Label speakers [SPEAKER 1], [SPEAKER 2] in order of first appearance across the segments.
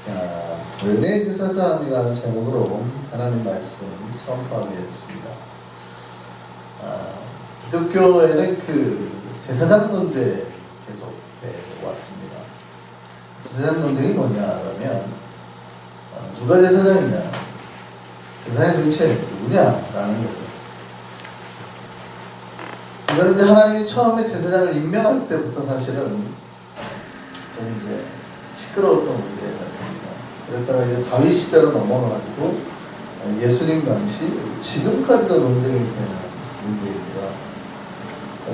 [SPEAKER 1] 자, 내 제사장이라는 제목으로 하나님 말씀 선포하겠습니다. 기독교에는 그 제사장 논제 계속 왔습니다. 제사장 논쟁이 뭐냐라면 누가 제사장이냐, 제사장이 도대체 누구냐라는 거죠. 이거는 이제 하나님이 처음에 제사장을 임명할 때부터 사실은 좀 이제 시끄러웠던 문제가 됩니다. 그랬다가 이제 다윗 시대로 넘어가가지고 예수님 당시 지금까지도 논쟁이 되는 문제입니다.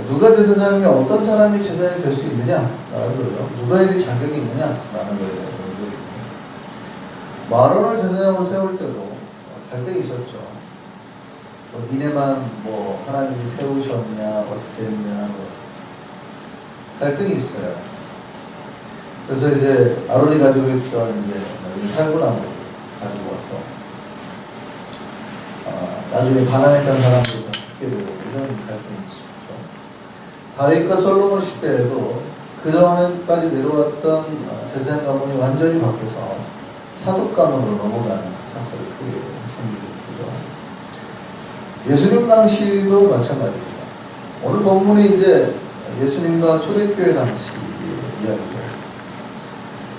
[SPEAKER 1] 누가 제사장이면 어떤 사람이 제사장이 될 수 있느냐라는 거죠. 누가에게 자격이 있느냐라는 거에 대한 문제입니다. 아론을 제사장으로 세울 때도 갈등이 있었죠. 니네만 하나님이 세우셨냐 어쨌냐 갈등이 있어요. 그래서 이제 아론이 가지고 있던 이제 살구나무를 가지고 와서 나중에 반항했던 사람들이 다 죽게 되고 이런 갈등이 있었죠. 다윗과 솔로몬 시대에도 그전까지 내려왔던 제사장 가문이 완전히 바뀌어서 사독 가문으로 넘어가는 사건이 크게 생기고 있죠. 예수님 당시도 마찬가지입니다. 오늘 본문이 이제 예수님과 초대교회 당시 이야기죠.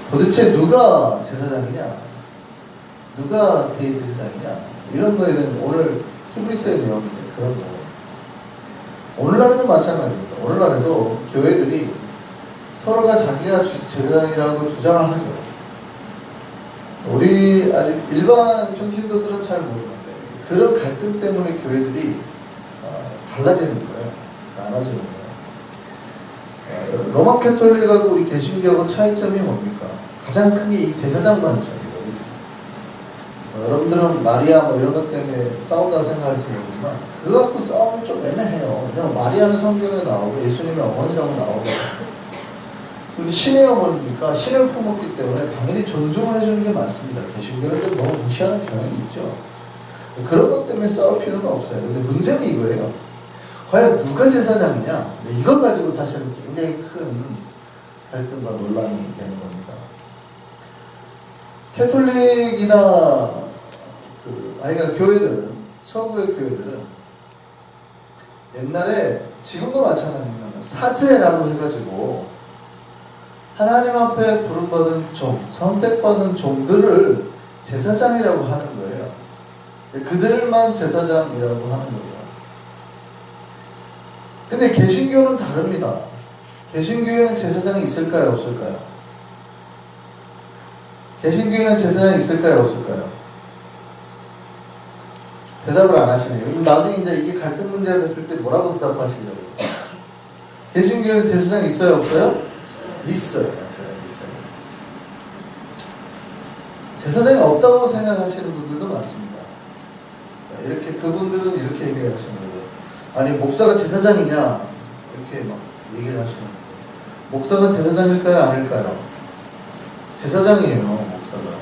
[SPEAKER 1] 도대체 누가 제사장이냐, 누가 대제사장이냐 이런 거에 대한 오늘 히브리서의 내용인데 그런 거. 오늘날에도 마찬가지입니다. 오늘날에도 교회들이 서로가 자기가 제사장이라고 주장을 하죠. 우리 아직 일반 평신도들은 잘 모르는데 그런 갈등 때문에 교회들이 갈라지는 거예요. 나눠지는 거예요. 로마 캐톨릭하고 우리 개신교하고 차이점이 뭡니까? 가장 크게 이 제사장 관점이거든요. 여러분들은 마리아 이런 것 때문에 싸운다고 생각할지 모르지만 그거 갖고 싸우면 좀 애매해요. 왜냐면 마리아는 성경에 나오고 예수님의 어머니라고 나오고 그리고 신의 어머니니까 신을 품었기 때문에 당연히 존중을 해주는 게 맞습니다. 개신교는 너무 무시하는 경향이 있죠. 그런 것 때문에 싸울 필요는 없어요. 근데 문제는 이거예요. 과연 누가 제사장이냐? 이걸 가지고 사실은 굉장히 큰 갈등과 논란이 되는 겁니다. 캐톨릭이나 교회들은, 서구의 교회들은 옛날에 지금도 마찬가지입니다. 사제라고 해가지고 하나님 앞에 부름받은 종, 선택받은 종들을 제사장이라고 하는 거예요. 그들만 제사장이라고 하는 거예요. 근데 개신교는 다릅니다. 개신교에는 제사장이 있을까요? 없을까요? 개신교에는 제사장이 있을까요? 없을까요? 대답을 안 하시네요. 그럼 나중에 이제 이게 갈등 문제가 됐을 때 뭐라고 대답하시려고? 개신교에는 제사장이 있어요? 없어요? 있어요. 제사장이 있어요. 제사장이 없다고 생각하시는 분들도 많습니다. 이렇게 그분들은 이렇게 얘기를 하시는 거예요. 아니 목사가 제사장이냐 이렇게 막 얘기를 하시는 거예요. 목사가 제사장일까요? 아닐까요? 제사장이에요. 목사가.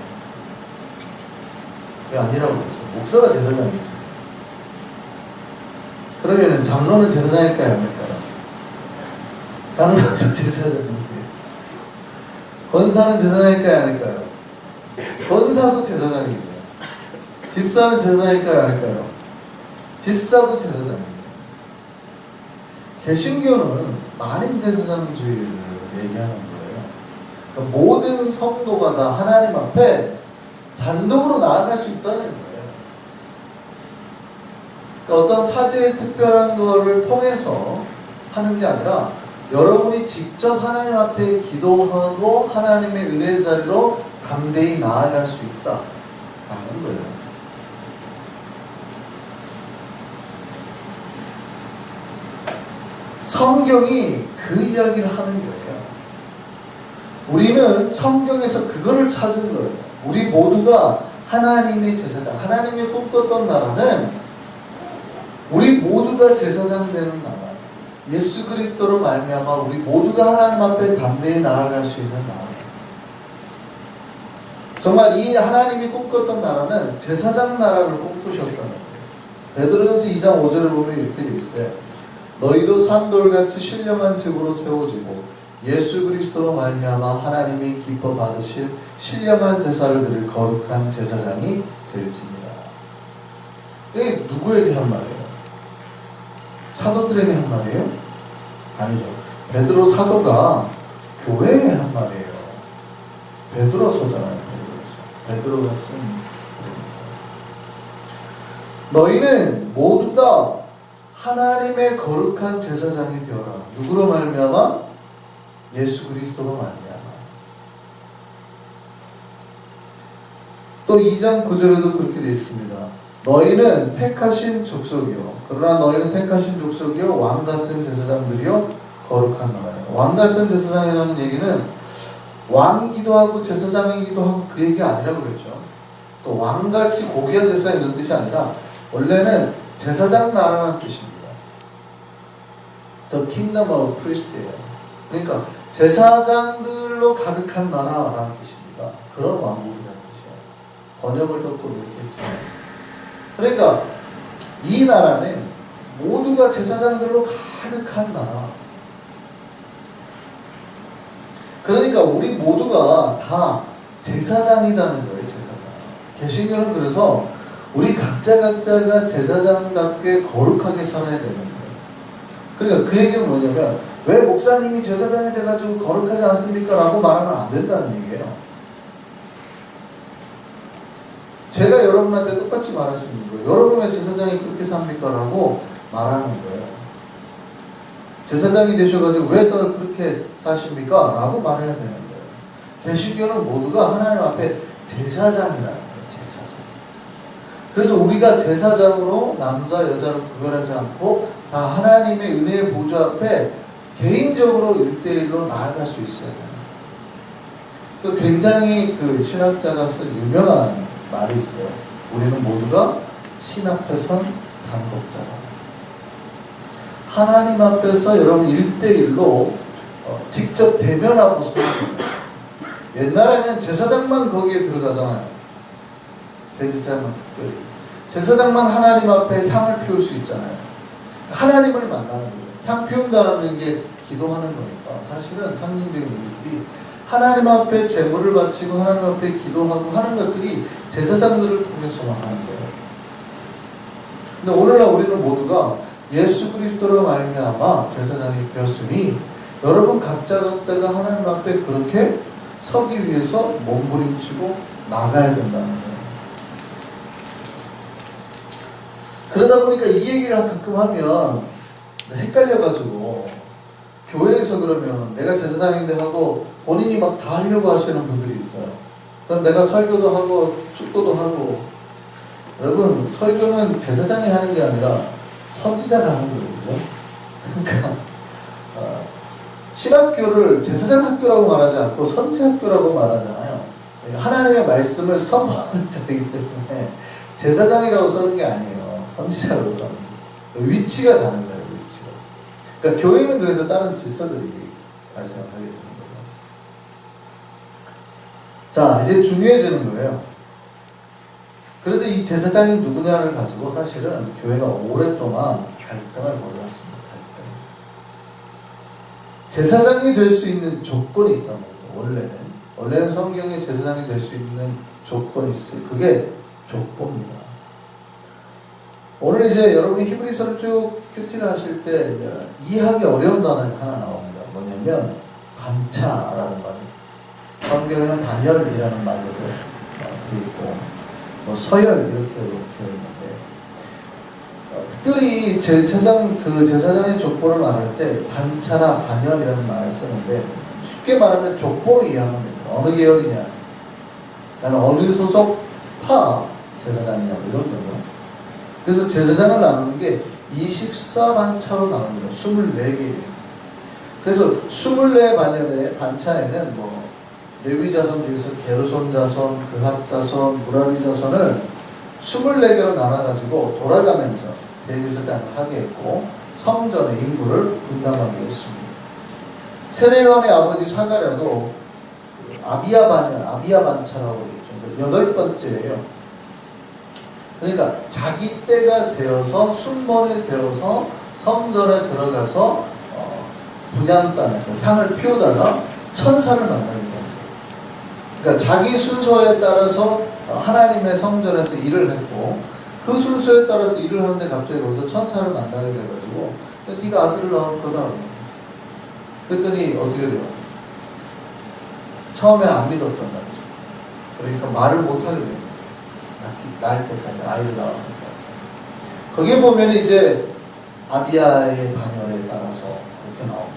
[SPEAKER 1] 왜 아니라고 그랬어요? 목사가 제사장이죠. 그러면은 장로는 제사장일까요? 아닐까요? 장로도 제사장이지. 권사는 제사장일까요? 아닐까요? 권사도 제사장이죠. 집사는 제사장일까요? 아닐까요? 집사도 제사장입니다. 개신교는 만인 제사장주의를 얘기하는 거예요. 그러니까 모든 성도가 다 하나님 앞에 단독으로 나아갈 수 있다는 거예요. 그러니까 어떤 사제의 특별한 거를 통해서 하는 게 아니라 여러분이 직접 하나님 앞에 기도하고 하나님의 은혜의 자리로 담대히 나아갈 수 있다라는 거예요. 성경이 그 이야기를 하는 거예요. 우리는 성경에서 그거를 찾은 거예요. 우리 모두가 하나님의 제사장, 하나님의 꿈꿨던 나라는 우리 모두가 제사장 되는 나라, 예수 그리스도로 말미암아 우리 모두가 하나님 앞에 담대히 나아갈 수 있는 나라. 정말 이 하나님이 꿈꿨던 나라는 제사장 나라를 꿈꾸셨다는 거예요. 베드로전서 2장 5절을 보면 이렇게 되어 있어요. 너희도 산돌같이 신령한 집으로 세워지고 예수 그리스도로 말미암아 하나님이 기뻐 받으실 신령한 제사를 드릴 거룩한 제사장이 될지니라. 이게 누구에게 한 말이에요? 사도들에게 한 말이에요? 아니죠. 베드로 사도가 교회에 한 말이에요. 베드로서잖아요. 베드로가 쓴 너희는 모두 다 하나님의 거룩한 제사장이 되어라. 누구로 말미암아? 예수 그리스도로 말미암아. 또 2장 9절에도 그렇게 되어 있습니다. 너희는 택하신 족속이요. 그러나 너희는 택하신 족속이요. 왕같은 제사장들이요. 거룩한 나라요. 왕같은 제사장이라는 얘기는 왕이기도 하고 제사장이기도 하고 그 얘기 아니라고 그랬죠. 또 왕같이 고귀한 제사 이런 뜻이 아니라 원래는 제사장 나라라는 뜻입니다. The Kingdom of Priest예요. 그러니까 제사장들로 가득한 나라라는 뜻입니다. 그런 왕국이라는 뜻이에요. 번역을 조금 이렇게 했잖아요. 그러니까 이 나라는 모두가 제사장들로 가득한 나라. 그러니까 우리 모두가 다 제사장이라는 거예요. 제사장. 개신교는 그래서 우리 각자가 제사장답게 거룩하게 살아야 되는 거예요. 그러니까 그 얘기는 뭐냐면 왜 목사님이 제사장이 돼가지고 거룩하지 않습니까? 라고 말하면 안 된다는 얘기예요. 제가 여러분한테 똑같이 말할 수 있는 거예요. 여러분 왜 제사장이 그렇게 삽니까? 라고 말하는 거예요. 제사장이 되셔가지고 왜 더 그렇게 사십니까? 라고 말해야 되는 거예요. 개신교는 모두가 하나님 앞에 제사장이라는 거예요. 제사장. 그래서 우리가 제사장으로 남자 여자로 구별하지 않고 다 하나님의 은혜의 보좌 앞에 개인적으로 1대1로 나아갈 수 있어야 돼요. 그래서 굉장히 그 신학자가 쓴 유명한 말이 있어요. 우리는 모두가 신 앞에 선 단독자다. 하나님 앞에서 여러분 1대1로 직접 대면하고 서는 거예요. 옛날에는 제사장만 거기에 들어가잖아요. 대제사장만 특별히. 제사장만 하나님 앞에 향을 피울 수 있잖아요. 하나님을 만나는 거예요. 향 피운다는 게 기도하는 거니까. 사실은 상징적인 의미들이 하나님 앞에 제물을 바치고 하나님 앞에 기도하고 하는 것들이 제사장들을 통해서만 하는 거예요. 근데 오늘날 우리는 모두가 예수 그리스도로 말미암아 제사장이 되었으니 여러분 각자가 하나님 앞에 그렇게 서기 위해서 몸부림치고 나가야 된다는 거예요. 그러다 보니까 이 얘기를 가끔 하면 헷갈려가지고 교회에서 그러면 내가 제사장인데 하고 본인이 막 다 하려고 하시는 분들이 있어요. 그럼 내가 설교도 하고 축도도 하고. 여러분 설교는 제사장이 하는 게 아니라 선지자가 하는 거거든요. 그러니까 신학교를 제사장 학교라고 말하지 않고 선지학교라고 말하잖아요. 하나님의 말씀을 선포하는 자이기 때문에 제사장이라고 쓰는 게 아니에요. 선지자라고 쓰는 거예요. 위치가 다른 거예요. 위치가. 그러니까 교회는 그래서 다른 질서들이 발생을 하게 되는 거죠. 자, 이제 중요해지는 거예요. 그래서 이 제사장이 누구냐를 가지고 사실은 교회가 오랫동안 갈등을 벌였습니다. 제사장이 될 수 있는 조건이 있단 말이죠. 원래는 성경에 제사장이 될 수 있는 조건이 있어요. 그게 족보입니다. 오늘 이제 여러분이 히브리서를 쭉 큐티를 하실 때 이해하기 어려운 단어가 하나 나옵니다. 뭐냐면 반차라는 말이 성경에는 단열이라는 말로도 되어 있고 뭐 서열 이렇게 표현하는데 특별히 제사장의 족보를 말할 때 반차나 반열이라는 말을 쓰는데 쉽게 말하면 족보로 이해하면 됩니다. 어느 계열이냐, 나는 어느 소속파 제사장이냐 이런 거죠. 그래서 제사장을 나누는 게 24반차로 나눕니다. 24개. 그래서 24반열의 반차에는 뭐 레위 자손 중에서 게르손 자손, 그핫 자손, 무라리 자손을 24개로 나눠가지고 돌아가면서 대제사장을 하게 했고 성전의 임무를 분담하게 했습니다. 세례요한의 아버지 사가랴도 아비야 반열, 아비야 반차라고 되어 있죠. 8번째예요. 그러니까 자기 때가 되어서 순번이 되어서 성전에 들어가서 분향단에서 향을 피우다가 천사를 만나게 됩니다. 그러니까 자기 순서에 따라서 하나님의 성전에서 일을 했고 그 순서에 따라서 일을 하는데 갑자기 거기서 천사를 만나게 돼가지고 네가 아들을 낳을 거다. 그랬더니 어떻게 돼요? 처음에는 안 믿었단 말이죠. 그러니까 말을 못하게 됩니다. 낳을 때까지, 아이를 낳을 때까지. 거기에 보면 이제 아비야의 반열에 따라서 그렇게 나옵니다.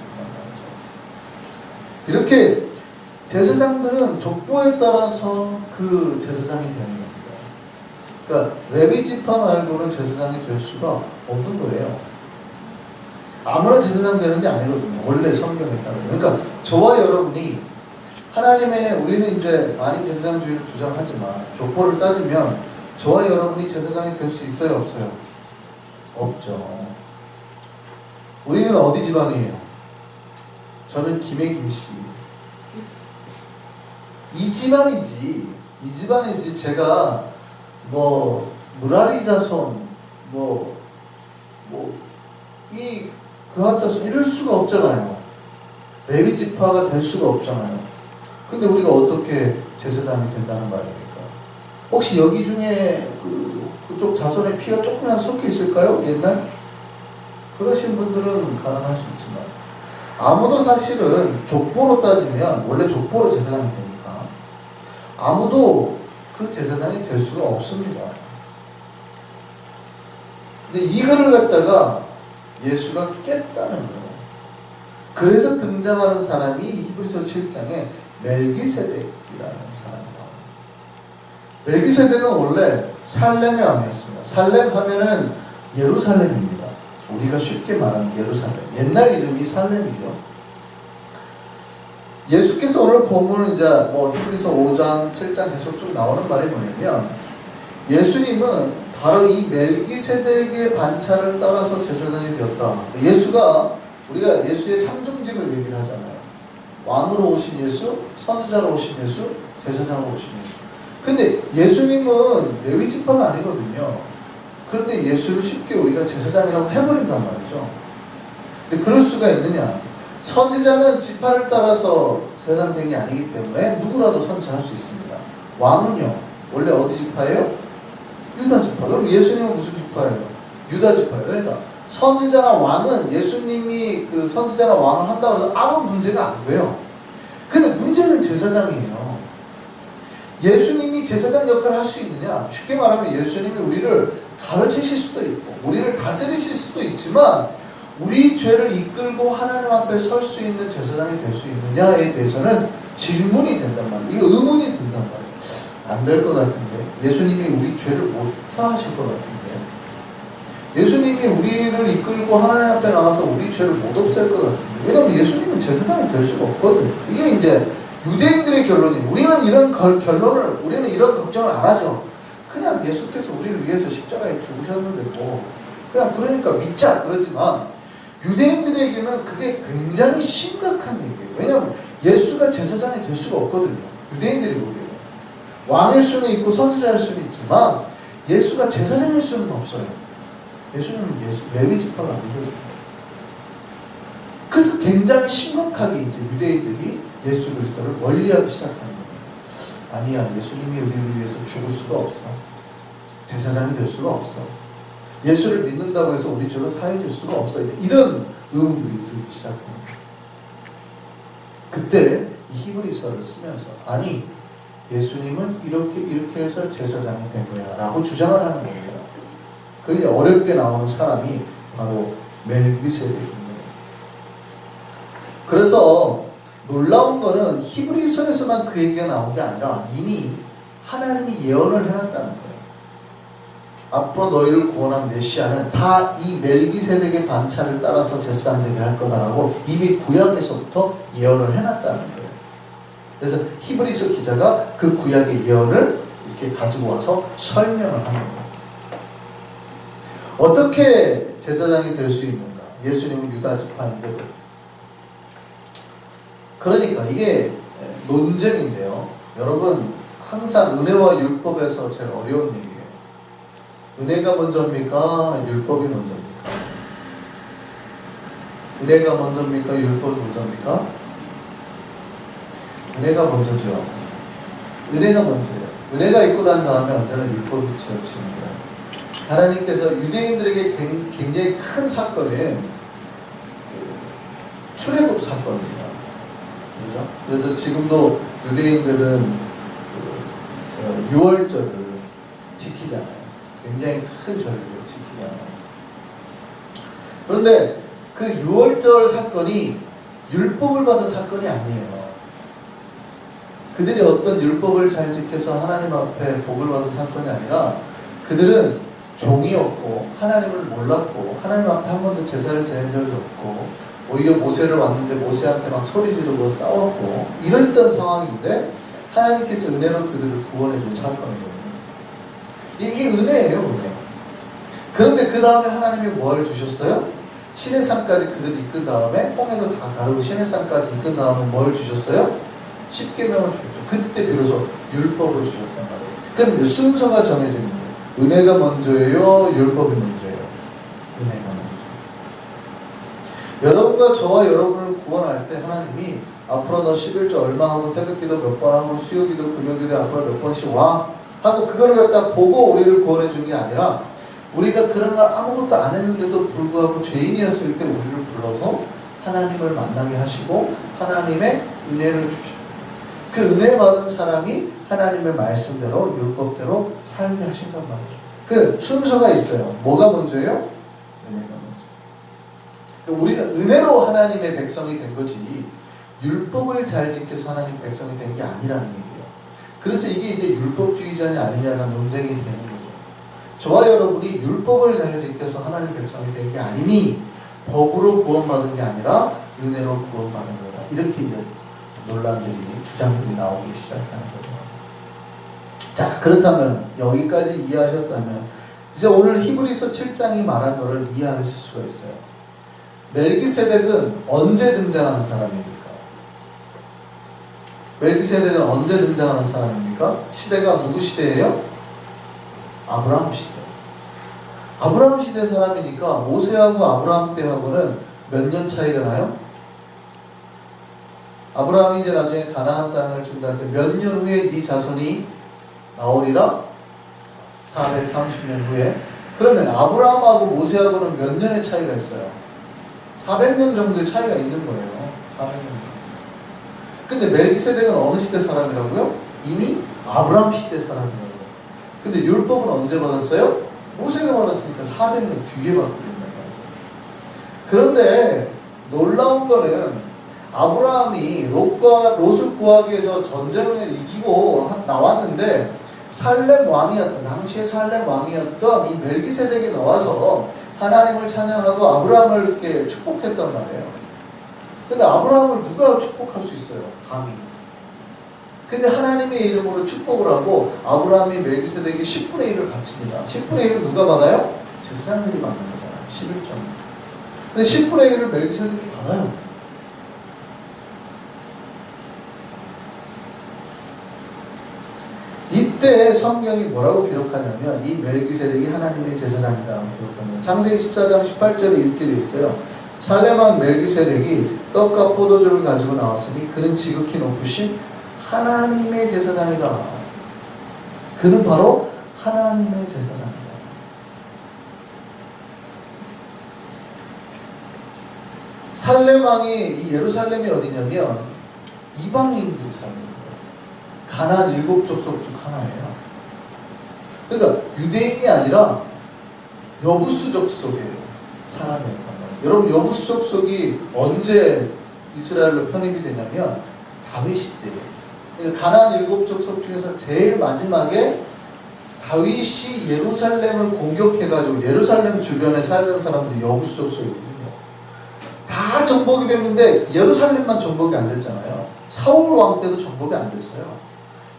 [SPEAKER 1] 이렇게 제사장들은 족보에 따라서 그 제사장이 되는 겁니다. 그러니까 레위 지파 말고는 제사장이 될 수가 없는 거예요. 아무나 제사장 되는 게 아니거든요. 원래 성경에 따르면. 그러니까 저와 여러분이 하나님의, 우리는 이제 많이 제사장주의를 주장하지만 족보를 따지면 저와 여러분이 제사장이 될 수 있어요, 없어요? 없죠. 우리는 어디 집안이에요? 저는 김해 김씨. 이 집안이지. 이 집안이지. 제가 뭐 무라리 자손, 그한 자손 이럴 수가 없잖아요. 레위 지파가 될 수가 없잖아요. 근데 우리가 어떻게 제사장이 된다는 말입니까? 혹시 여기 중에 그쪽 자손의 피가 조금이라도 섞여 있을까요? 옛날? 그러신 분들은 가능할 수 있지만 아무도 사실은 족보로 따지면 원래 족보로 제사장이 되니까 아무도 그 제사장이 될 수가 없습니다. 근데 이거를 갖다가 예수가 깼다는 거예요. 그래서 등장하는 사람이 히브리서 7장에 멜기세덱이라는 사람이에요. 멜기세덱은 원래 살렘의 왕이었습니다. 살렘 하면은 예루살렘입니다. 우리가 쉽게 말하는 예루살렘. 옛날 이름이 살렘이죠. 예수께서 오늘 본문은 이제 히브리서 5장, 7장 계속 쭉 나오는 말이 뭐냐면 예수님은 바로 이 멜기세덱의 반차를 따라서 제사장이 되었다. 우리가 예수의 삼중직을 얘기를 하잖아요. 왕으로 오신 예수, 선지자로 오신 예수, 제사장으로 오신 예수. 근데 예수님은 레위 지파가 아니거든요. 그런데 예수를 쉽게 우리가 제사장이라고 해버린단 말이죠. 근데 그럴 수가 있느냐? 선지자는 지파를 따라서 제사장 된 게 아니기 때문에 누구라도 선지자할 수 있습니다. 왕은요, 원래 어디 지파예요? 유다 지파. 그럼 예수님은 무슨 지파예요? 유다 지파예요. 그러니까 선지자나 왕은 예수님이 그 선지자나 왕을 한다고 해서 아무 문제가 안 돼요. 근데 문제는 제사장이에요. 예수님이 제사장 역할을 할 수 있느냐? 쉽게 말하면 예수님이 우리를 가르치실 수도 있고 우리를 다스리실 수도 있지만 우리 죄를 이끌고 하나님 앞에 설 수 있는 제사장이 될 수 있느냐에 대해서는 질문이 된단 말이에요. 이거 의문이 든단 말이에요. 안 될 것 같은데 예수님이 우리 죄를 못 사하실 것 같은데 예수님이 우리를 이끌고 하나님 앞에 나와서 우리 죄를 못 없앨 것 같은데 왜냐하면 예수님은 제사장이 될 수가 없거든. 이게 이제 유대인들의 결론이에요. 우리는 이런 걱정을 안 하죠. 그냥 예수께서 우리를 위해서 십자가에 죽으셨는데 그러니까 믿자 그러지만 유대인들에게는 그게 굉장히 심각한 얘기예요. 왜냐하면 예수가 제사장이 될 수가 없거든요. 유대인들이 보기에는 왕일 수는 있고 선지자일 수는 있지만 예수가 제사장일 수는 없어요. 예수는 레위 지파가 아니거든요. 그래서 굉장히 심각하게 이제 유대인들이 예수 그리스도를 멀리하기 시작하는 거예요. 아니야, 예수님이 우리를 위해서 죽을 수가 없어. 제사장이 될 수가 없어. 예수를 믿는다고 해서 우리 죄가 사해질 수가 없어. 이런 의문들이 들기 시작합니다. 그때 이 히브리서를 쓰면서 아니 예수님은 이렇게 해서 제사장이 된 거야 라고 주장을 하는 거예요. 그게 어렵게 나오는 사람이 바로 멜기세덱입니다. 그래서 놀라운 거는 히브리서에서만 그 얘기가 나온 게 아니라 이미 하나님이 예언을 해놨다는 거예요. 앞으로 너희를 구원한 메시아는 다 이 멜기세덱의 반차를 따라서 제사장 되게 할 거다라고 이미 구약에서부터 예언을 해놨다는 거예요. 그래서 히브리서 기자가 그 구약의 예언을 이렇게 가지고 와서 설명을 하는 거예요. 어떻게 제사장이 될 수 있는가? 예수님은 유다 지파인데도. 그러니까 이게 논쟁인데요. 여러분 항상 은혜와 율법에서 제일 어려운 얘기예요. 은혜가 먼저입니까? 율법이 먼저입니까? 은혜가 먼저입니까? 율법이 먼저입니까? 은혜가 먼저죠. 은혜가 먼저예요. 은혜가 있고 난 다음에 언제나 율법이 지어지는 거예요. 하나님께서 유대인들에게 굉장히 큰 사건은 출애굽 사건입니다. 그렇죠? 그래서 지금도 유대인들은 6월절을 지키잖아요. 굉장히 큰 절기를 지키잖아요. 그런데 그 6월절 사건이 율법을 받은 사건이 아니에요. 그들이 어떤 율법을 잘 지켜서 하나님 앞에 복을 받은 사건이 아니라 그들은 종이었고 하나님을 몰랐고 하나님 앞에 한 번도 제사를 지낸 적이 없고 오히려 모세를 왔는데 모세한테 막 소리 지르고 싸웠고 이랬던 상황인데 하나님께서 은혜로 그들을 구원해 준 사건이거든요. 이게 은혜예요, 은혜. 그런데 그 다음에 하나님이 뭘 주셨어요? 시내산까지 그들을 이끈 다음에 홍해도 다 가르고 시내산까지 이끈 다음에 뭘 주셨어요? 십계명을 주셨죠. 그때 비로소 율법을 주셨단 말이에요. 그럼 순서가 정해지는 거예요. 은혜가 먼저예요? 율법이 먼저예요? 은혜가 먼저. 여러분과 저와 여러분을 구원할 때 하나님이 앞으로 너 11조 얼마 하고 새벽기도 몇 번 하고 수요기도 금요기도 앞으로 몇 번씩 와 하고 그걸 갖다 보고 우리를 구원해 준 게 아니라 우리가 그런 걸 아무것도 안 했는데도 불구하고 죄인이었을 때 우리를 불러서 하나님을 만나게 하시고 하나님의 은혜를 주시고 그 은혜 받은 사람이 하나님의 말씀대로 율법대로 살게 하신단 말이죠. 그 순서가 있어요. 뭐가 먼저예요? 은혜가 먼저. 우리는 은혜로 하나님의 백성이 된 거지 율법을 잘 지켜서 하나님 백성이 된 게 아니라는 얘기예요. 그래서 이게 이제 율법주의자냐 아니냐가 논쟁이 되는 거죠. 저와 여러분이 율법을 잘 지켜서 하나님 백성이 된 게 아니니 법으로 구원받은 게 아니라 은혜로 구원받은 거다. 이렇게 이제 논란들이 주장들이 나오기 시작하는 거죠. 자, 그렇다면 여기까지 이해하셨다면 이제 오늘 히브리서 7장이 말한 것을 이해하실 수가 있어요. 멜기세덱은 언제 등장하는 사람입니까? 멜기세덱은 언제 등장하는 사람입니까? 시대가 누구 시대예요? 아브라함 시대. 아브라함 시대 사람이니까 모세하고 아브라함 때하고는 몇 년 차이가 나요? 아브라함이 이제 나중에 가나안 땅을 준다 할 때 몇 년 후에 네 자손이 나오리라? 430년 후에. 그러면 아브라함하고 모세하고는 몇 년의 차이가 있어요? 400년 정도의 차이가 있는 거예요. 400년. 근데 멜기세덱은 어느 시대 사람이라고요? 이미 아브라함 시대 사람이라고요. 근데 율법은 언제 받았어요? 모세가 받았으니까 400년 뒤에 받고 있는 거예요. 그런데 놀라운 거는 아브라함이 롯을 구하기 위해서 전쟁을 이기고 나왔는데 살렘 왕이었던 당시에 살렘 왕이었던 이 멜기세덱이 나와서 하나님을 찬양하고 아브라함을 이렇게 축복했단 말이에요. 근데 아브라함을 누가 축복할 수 있어요? 감히. 근데 하나님의 이름으로 축복을 하고 아브라함이 멜기세덱이 10분의 1을 바칩니다. 10분의 1을 누가 받아요? 제사장들이 받는 거잖아요. 11점. 근데 10분의 1을 멜기세덱이 받아요. 이때 성경이 뭐라고 기록하냐면 이 멜기세덱이 하나님의 제사장이라고 기록합니다. 창세기 14장 18절에 이렇게 되어 있어요. 살렘왕 멜기세덱이 떡과 포도주를 가지고 나왔으니 그는 지극히 높으신 하나님의 제사장이다. 그는 바로 하나님의 제사장이다. 살렘왕이 이 예루살렘이 어디냐면 이방인들이 사는 거예요. 가나안 7족속 중 하나예요. 그러니까 유대인이 아니라 여부수 족속이에요. 사람이었단 말이에요. 여러분 여부수 족속이 언제 이스라엘로 편입이 되냐면 다윗 시대예요. 그러니까 가나안 7족속 중에서 제일 마지막에 다윗이 예루살렘을 공격해가지고 예루살렘 주변에 살던 사람들이 여부수 족속이거든요. 다 정복이 됐는데 예루살렘만 정복이 안 됐잖아요. 사울 왕 때도 정복이 안 됐어요.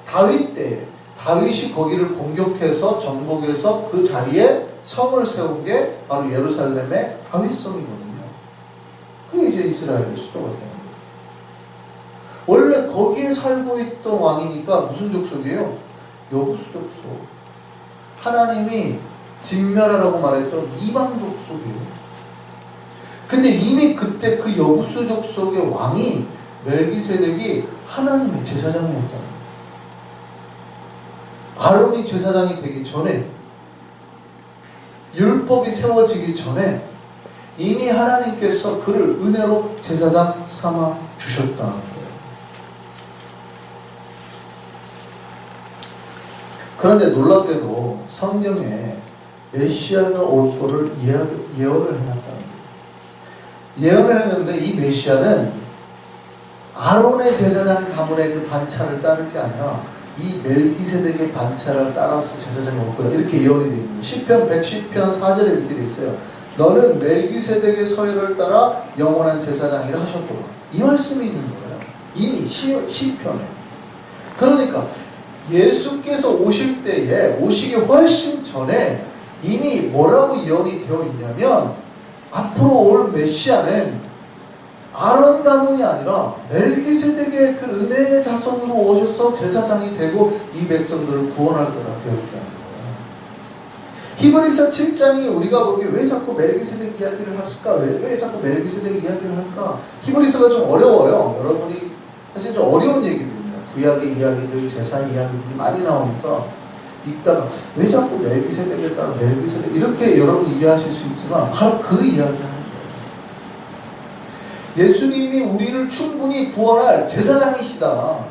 [SPEAKER 1] 다윗 때 다윗이 거기를 공격해서 정복해서 그 자리에 성을 세운 게 바로 예루살렘의 다윗성이거든요. 그게 이제 이스라엘의 수도가 되는 거예요. 원래 거기에 살고 있던 왕이니까 무슨 족속이에요? 여부수 족속. 하나님이 진멸하라고 말했던 이방 족속이에요. 근데 이미 그때 그 여부수족 속의 왕이 멜기세덱이 하나님의 제사장이었다는 거예요. 아론이 제사장이 되기 전에, 율법이 세워지기 전에 이미 하나님께서 그를 은혜로 제사장 삼아 주셨다는 거예요. 그런데 놀랍게도 성경에 메시아가 올 거를 예언을 해놨다는 거예요. 예언을 했는데 이 메시아는 아론의 제사장 가문의 그 반차를 따를 게 아니라 이 멜기세덱의 반차를 따라서 제사장이 올 거다, 이렇게 예언이 되어 있는 거예요. 시편 110편 4절에 이렇게 되어 있어요. 너는 멜기세덱의 서열을 따라 영원한 제사장이라 하셨구나. 이 말씀이 있는 거예요. 이미 시편에. 그러니까 예수께서 오실 때에, 오시기 훨씬 전에 이미 뭐라고 예언이 되어 있냐면, 앞으로 올 메시아는 아론 가문이 아니라 멜기세덱의 그 은혜의 자손으로 오셔서 제사장이 되고 이 백성들을 구원할 거다 되어 있다는 거예요. 히브리서 7장이 우리가 보기에 왜 자꾸 멜기세덱 이야기를 할까? 왜 자꾸 멜기세덱 이야기를 할까? 히브리서가 좀 어려워요. 여러분이 사실 좀 어려운 얘기들입니다. 구약의 이야기들, 제사 이야기들이 많이 나오니까 읽다가 왜 자꾸 멜기세덱에 따라 멜기세덱, 이렇게 여러분이 이해하실 수 있지만 바로 그 이야기하는 거예요. 예수님이 우리를 충분히 구원할 제사장이시다.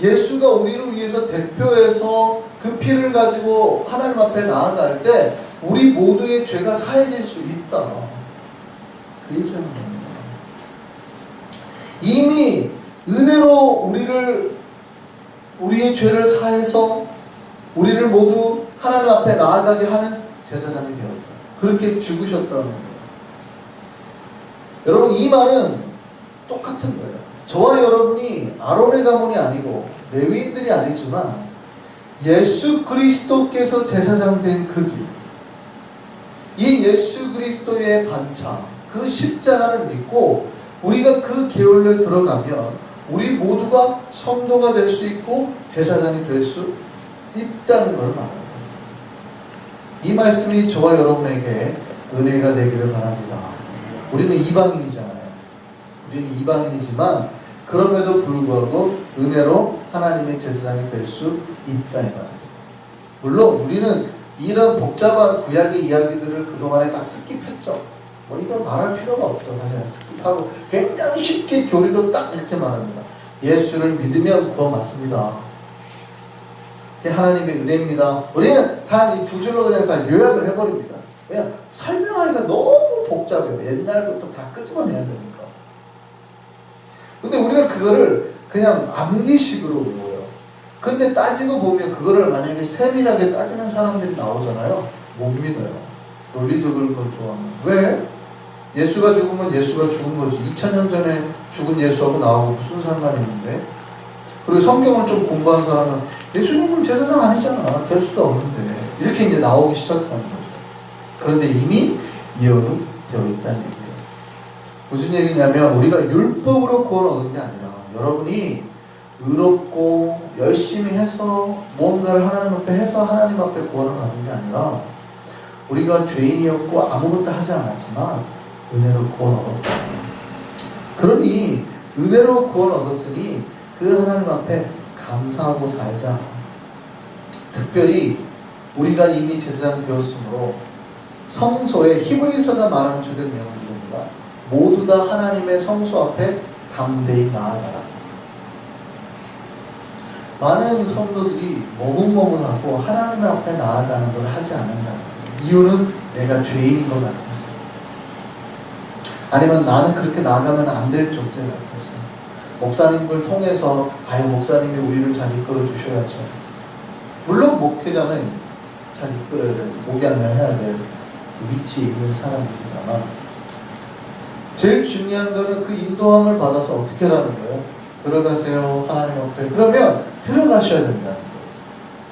[SPEAKER 1] 예수가 우리를 위해서 대표해서 그 피를 가지고 하나님 앞에 나아갈 때 우리 모두의 죄가 사해질 수 있다. 그 얘기하는 겁니다. 이미 은혜로 우리의 죄를 사해서 우리를 모두 하나님 앞에 나아가게 하는 제사장이 되었다. 그렇게 죽으셨다는 거예요. 여러분, 이 말은 똑같은 거예요. 저와 여러분이 아론의 가문이 아니고 레위인들이 아니지만 예수 그리스도께서 제사장 된 그 길, 이 예수 그리스도의 반차, 그 십자가를 믿고 우리가 그 계율에 들어가면 우리 모두가 성도가 될 수 있고 제사장이 될 수 있다는 걸 말합니다. 이 말씀이 저와 여러분에게 은혜가 되기를 바랍니다. 우리는 이방인이잖아요. 우리는 이방인이지만 그럼에도 불구하고 은혜로 하나님의 제사장이 될 수 있다 이 말입니다. 물론 우리는 이런 복잡한 구약의 이야기들을 그동안에 다 스킵했죠. 뭐 이걸 말할 필요가 없죠. 사실 스킵하고 굉장히 쉽게 교리로 딱 이렇게 말합니다. 예수를 믿으면 구원 받습니다. 하나님의 은혜입니다. 우리는 다 이 두 줄로 그냥 다 요약을 해버립니다. 그냥 설명하기가 너무 복잡해요. 옛날부터 다 끄집어내야 되니까. 근데 우리는 그거를 그냥 암기식으로 외워요. 근데 따지고 보면 그거를 만약에 세밀하게 따지는 사람들이 나오잖아요. 못 믿어요. 논리적인 걸 좋아하는. 왜? 예수가 죽으면 예수가 죽은 거지. 2000년 전에 죽은 예수하고 나하고 무슨 상관이 있는데? 그리고 성경을 좀 공부한 사람은 예수님은 제사장 아니잖아. 될 수도 없는데. 이렇게 이제 나오기 시작하는 거죠. 그런데 이미 예언이 되어 있다는 얘기예요. 무슨 얘기냐면 우리가 율법으로 구원 얻은 게 아니라 여러분이 의롭고 열심히 해서 무언가를 하나님 앞에 해서 하나님 앞에 구원을 받은 게 아니라 우리가 죄인이었고 아무것도 하지 않았지만 은혜로 구원 얻었다. 그러니 은혜로 구원 얻었으니 그 하나님 앞에 감사하고 살자. 특별히 우리가 이미 제사장 되었으므로 성소에 히브리서가 말하는 주된 내용은 이겁니다. 모두 다 하나님의 성소 앞에 담대히 나아가라. 많은 성도들이 머뭇머뭇하고 하나님 앞에 나아가는 걸 하지 않는다. 이유는 내가 죄인인 것 같아서, 아니면 나는 그렇게 나아가면 안 될 존재 같아서, 목사님을 통해서 목사님이 우리를 잘 이끌어 주셔야죠. 물론 목회자는 잘 이끌어야 되고 목양을 해야 될 위치에 있는 사람입니다만 제일 중요한 거는 그 인도함을 받아서 어떻게 하라는 거예요? 들어가세요 하나님 앞에. 그러면 들어가셔야 된다는 거예요.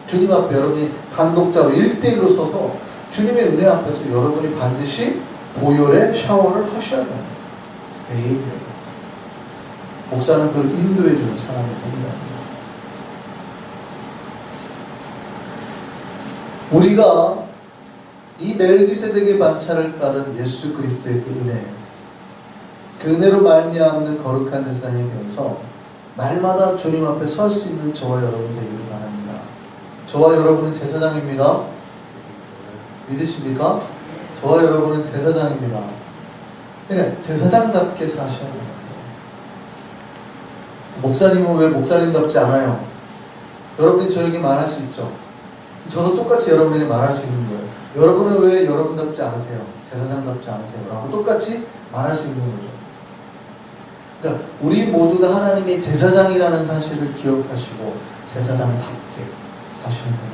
[SPEAKER 1] 주님 앞에 여러분이 단독자로 1대1로 서서 주님의 은혜 앞에서 여러분이 반드시 보혈의 샤워를 하셔야 됩니다. 매일. 목사는 그걸 인도해주는 사람이 됩니다. 우리가 이 멜기세덱의 반차를 따른 예수 그리스도의 그 은혜, 그 은혜로 말미암는 거룩한 제사장이 되어서 날마다 주님 앞에 설 수 있는 저와 여러분 되기를 바랍니다. 저와 여러분은 제사장입니다. 믿으십니까? 저와 여러분은 제사장입니다. 그러니까 제사장답게 사셔야 돼요. 목사님은 왜 목사님답지 않아요? 여러분이 저에게 말할 수 있죠. 저도 똑같이 여러분에게 말할 수 있는 거예요. 여러분은 왜 여러분답지 않으세요? 제사장답지 않으세요? 라고 똑같이 말할 수 있는 거죠. 그러니까 우리 모두가 하나님의 제사장이라는 사실을 기억하시고 제사장답게 사시는 겁니다.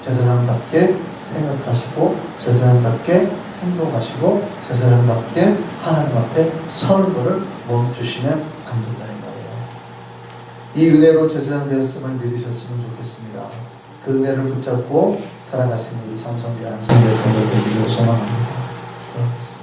[SPEAKER 1] 제사장답게 생각하시고 제사장답게 행동하시고 제사장답게 하나님 앞에 서는 것을 멈추시면 안 된다는 거예요. 이 은혜로 제사장 되었음을 믿으셨으면 좋겠습니다. 그 은혜를 붙잡고 살아가신 우리 삼성교회 안성교회 성도들 되기를 소망합니다. 기도하겠습니다.